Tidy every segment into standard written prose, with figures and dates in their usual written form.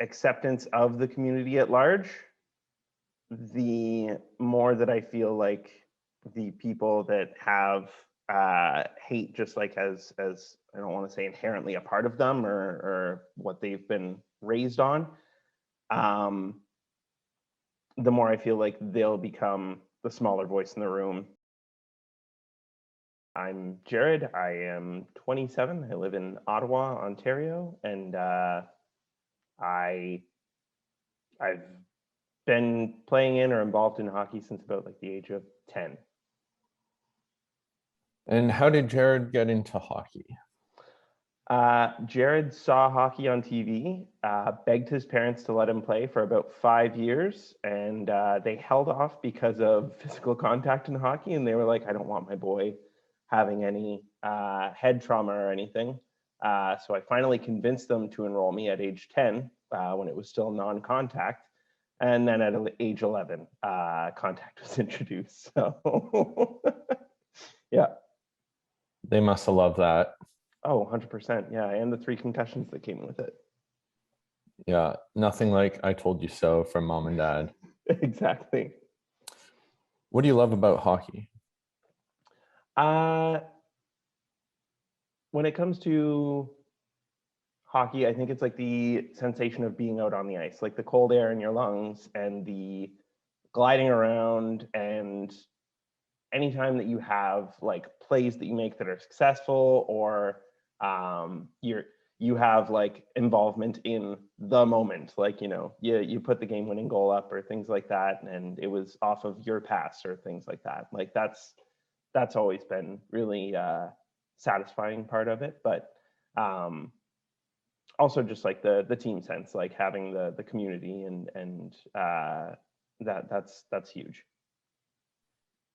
acceptance of the community at large, the more that I feel like the people that have hate just like as I don't want to say inherently a part of them or what they've been raised on, the more I feel like they'll become the smaller voice in the room. I'm Jared. I am 27. I live in Ottawa, Ontario, and I've been playing in or involved in hockey since about like the age of 10. And how did Jared get into hockey? Jared saw hockey on TV, begged his parents to let him play for about 5 years, and they held off because of physical contact in hockey, and they were like, I don't want my boy having any head trauma or anything. So I finally convinced them to enroll me at age 10 when it was still non-contact. And then at age 11, contact was introduced. So yeah. They must have loved that. Oh, 100%. Yeah, and the 3 concussions that came with it. Yeah, nothing like I told you so from mom and dad. Exactly. What do you love about hockey? When it comes to hockey, I think it's like the sensation of being out on the ice, like the cold air in your lungs and the gliding around, and anytime that you have like plays that you make that are successful, or you have like involvement in the moment, like you put the game winning goal up or things like that, and it was off of your pass or things like that. Like that's always been really satisfying part of it. But also just like the team sense, like having the community and that's huge.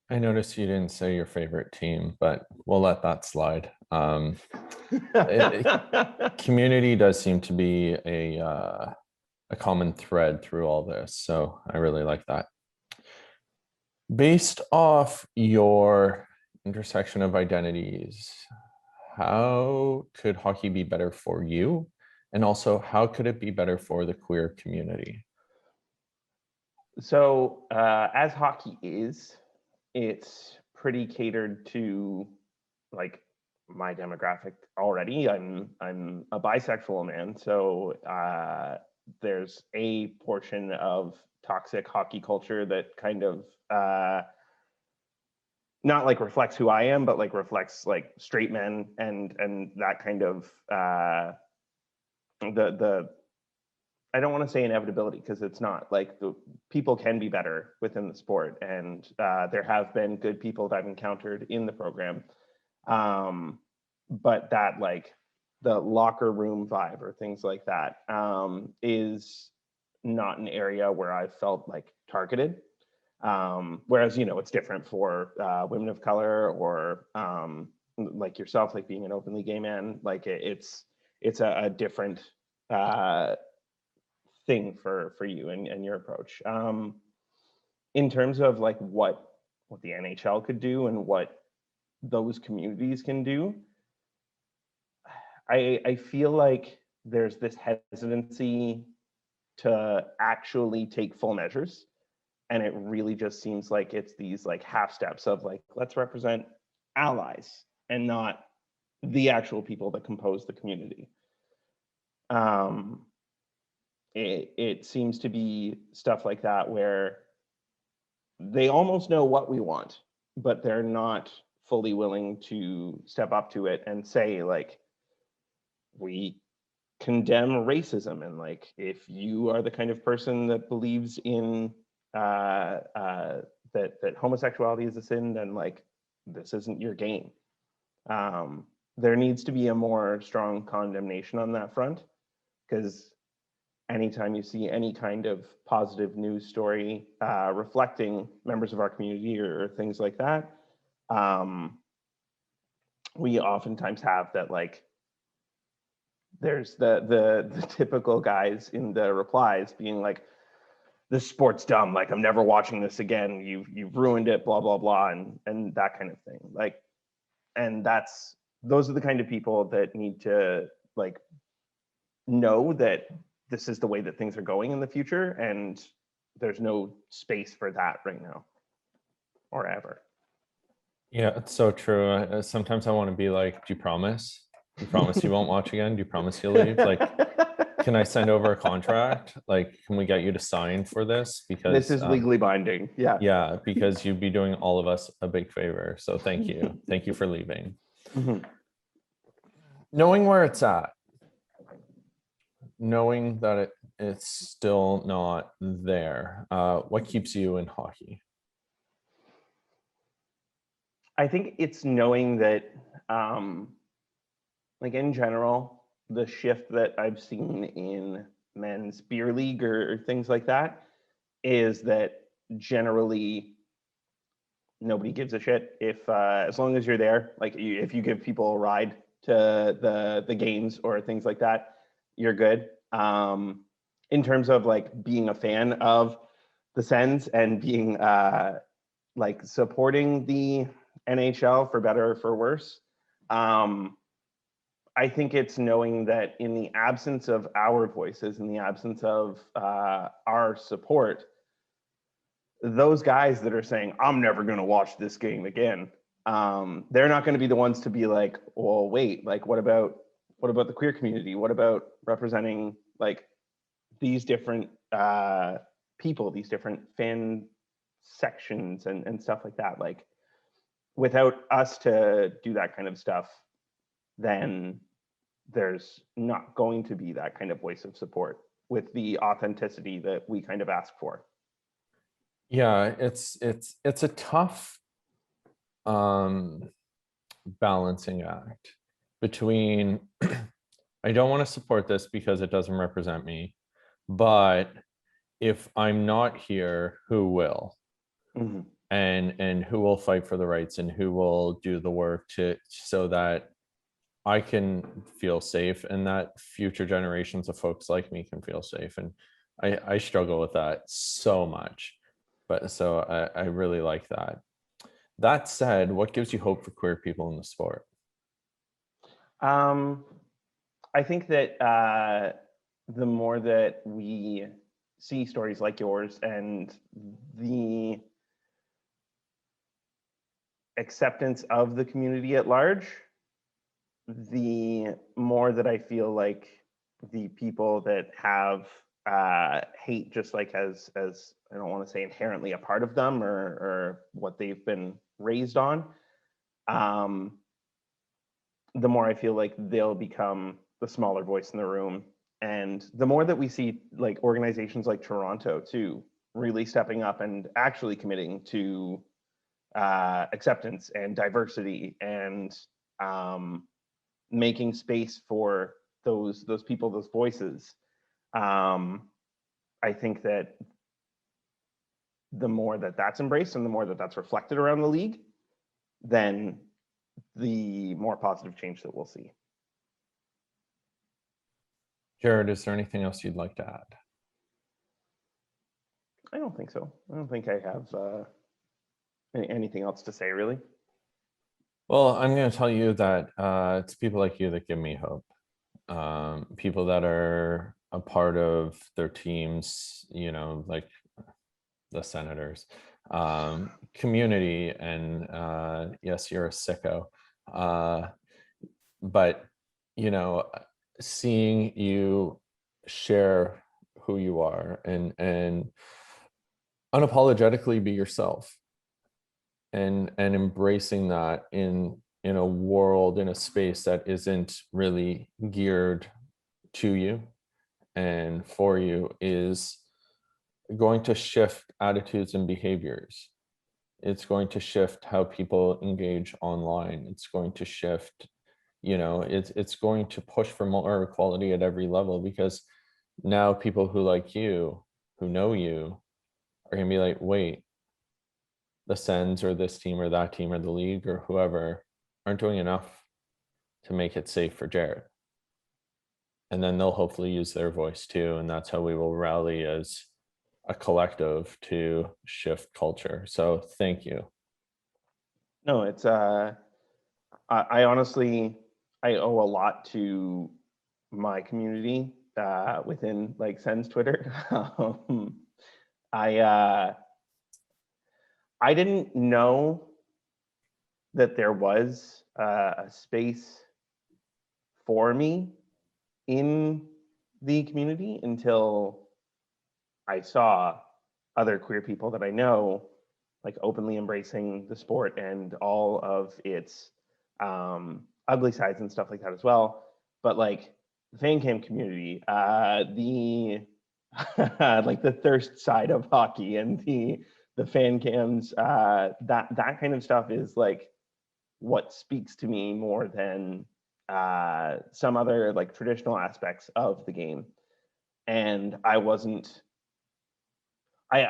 I noticed you didn't say your favorite team, but we'll let that slide. Community does seem to be a common thread through all this, so I really like that. Based off your intersection of identities, how could hockey be better for you? And also, how could it be better for the queer community? So as hockey is, it's pretty catered to like my demographic already. I'm a bisexual man, so there's a portion of toxic hockey culture that kind of not like reflects who I am, but like reflects like straight men and that kind of the I don't want to say inevitability, because it's not. Like the people can be better within the sport, and there have been good people that I've encountered in the program, but that like the locker room vibe or things like that is not an area where I felt like targeted. Whereas it's different for women of color or like yourself, like being an openly gay man. Like it's a different thing for you and your approach. In terms of like what the NHL could do and what those communities can do, I feel like there's this hesitancy to actually take full measures, and it really just seems like it's these like half steps of like, let's represent allies and not the actual people that compose the community. It seems to be stuff like that where they almost know what we want, but they're not fully willing to step up to it and say like, we condemn racism, and like if you are the kind of person that believes in that homosexuality is a sin, then like this isn't your game. There needs to be a more strong condemnation on that front, because anytime you see any kind of positive news story reflecting members of our community or things like that, we oftentimes have that like there's the typical guys in the replies being like, this sport's dumb, like I'm never watching this again, you've ruined it, blah blah blah, and that kind of thing. Like, and those are the kind of people that need to like know that this is the way that things are going in the future, and there's no space for that right now or ever. Yeah, it's so true. Sometimes I want to be like, do you promise? You promise you won't watch again? Do you promise you'll leave? Like, can I send over a contract? Like, can we get you to sign for this? Because this is legally binding. Yeah. Yeah, because you'd be doing all of us a big favor. So thank you. Thank you for leaving. Mhm. Knowing where it's at, knowing that it's still not there, what keeps you in hockey? I think it's knowing that, like in general, the shift that I've seen in men's beer league or things like that is that generally nobody gives a shit if as long as you're there. Like if you give people a ride to the games or things like that, you're good. In terms of like being a fan of the Sens and being like supporting the NHL for better or for worse, I think it's knowing that in the absence of our voices, in the absence of our support, those guys that are saying, I'm never going to watch this game again, they're not going to be the ones to be like, well, wait, like, what about the queer community? What about representing like these different people, these different fan sections and stuff like that? Like, without us to do that kind of stuff, then there's not going to be that kind of voice of support with the authenticity that we kind of ask for. Yeah, it's a tough balancing act between I don't want to support this because it doesn't represent me, but if I'm not here, who will? Mm-hmm. And who will fight for the rights and who will do the work to so that I can feel safe and that future generations of folks like me can feel safe. And I struggle with that so much. But so I really like that. That said, what gives you hope for queer people in the sport? I think that the more that we see stories like yours and the acceptance of the community at large, the more that I feel like the people that have hate just like as I don't want to say inherently a part of them or what they've been raised on, the more I feel like they'll become the smaller voice in the room. And the more that we see like organizations like Toronto too, really stepping up and actually committing to acceptance and diversity and making space for those people, those voices. I think that the more that that's embraced and the more that that's reflected around the league, then the more positive change that we'll see. Jared, is there anything else you'd like to add? I don't think so. I don't think I have anything else to say, really. Well, I'm going to tell you that it's people like you that give me hope. People that are a part of their teams, you know, like the Senators, community, and yes, you're a sicko. But, you know, seeing you share who you are and unapologetically be yourself and embracing that in a world, in a space that isn't really geared to you and for you is going to shift attitudes and behaviors. It's going to shift how people engage online. It's going to shift, you know, it's going to push for more equality at every level, because now people who like you, who know you, are going to be like, wait, the Sens or this team or that team or the league or whoever aren't doing enough to make it safe for Jared. And then they'll hopefully use their voice too. And that's how we will rally as a collective to shift culture. So thank you. No, it's I honestly, I owe a lot to my community within like Sen's Twitter. I didn't know that there was a space for me in the community until I saw other queer people that I know like openly embracing the sport and all of its ugly sides and stuff like that as well. But like the fan cam community, the like the thirst side of hockey and the fan cams, that kind of stuff is like what speaks to me more than some other like traditional aspects of the game. And I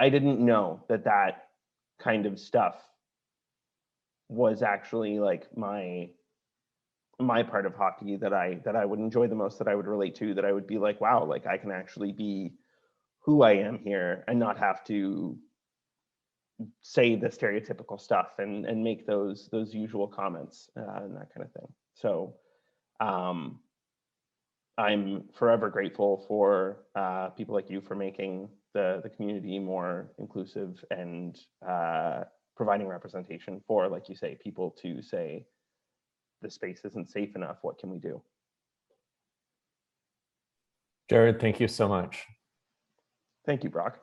didn't know that kind of stuff was actually like my part of hockey that I would enjoy the most, that I would relate to, that I would be like, wow, like I can actually be who I am here and not have to say the stereotypical stuff and make those usual comments and that kind of thing. So I'm forever grateful for people like you for making the community more inclusive and providing representation for, like you say, people to say the space isn't safe enough. What can we do? Jared, thank you so much. Thank you, Brock.